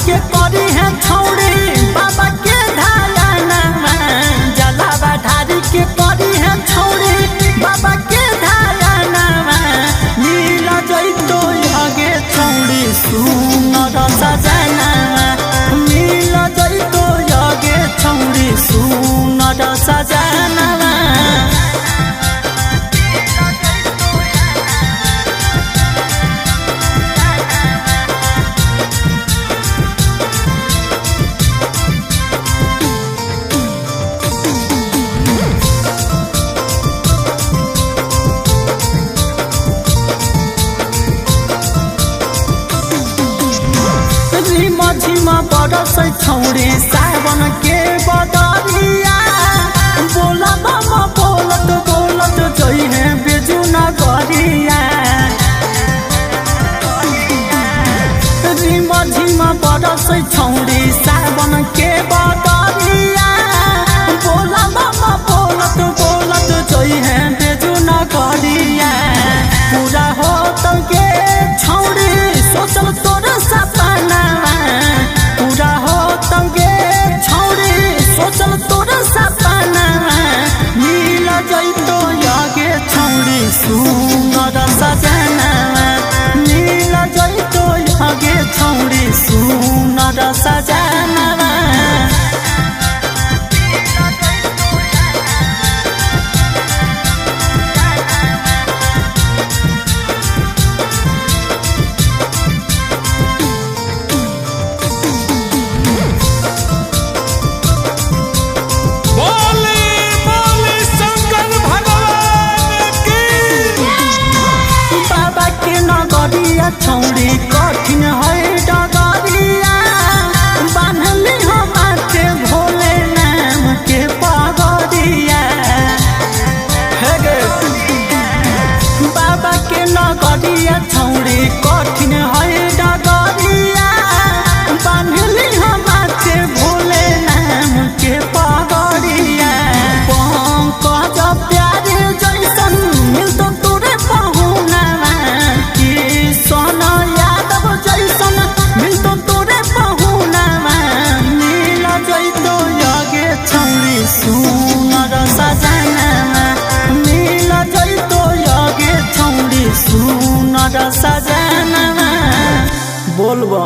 के करी है छौड़ी बाबा के धायाना जलावा ढारी के करी है छौड़ी बाबा के धायाना नील जैतो आगे छौड़ी सुनर सजना नील जैतो आगे छौड़ी सुनर सजना झिमा बरस छौड़ी सावन के बदरिया बोला बाबा बोलत बोलत जइहे बेजू नगरिया झिमा बरस छौड़ी सावन के बदरिया बोला बाबा बोलत बोलत जइहे बेजू नगरिया पूरा होत के छौड़ी सोचल तोर सपना पूरा हो तंगे छौड़ी सोचल तोर सपना नील जैतो आगे छौड़ी सुनर सजना नील जैतो आगे छौड़ी सुनर सजना छौड़ी कठिन है डगरिया बान्हली हो माथे भोले नाम के पगरिया बाबा के नगरिया छौड़ी कठिन है डगरिया बान्हली हो माथे भोले नाम के पगरिया पंकज प्यारे जैसन मिलतो तोरे पहुना सोना यादव जैसन मिलतो तोरे पहुना नील जैतो आगे छौड़ी सुनर सजना नील जैतो आगे छौड़ी सुनर सजना बोलबो।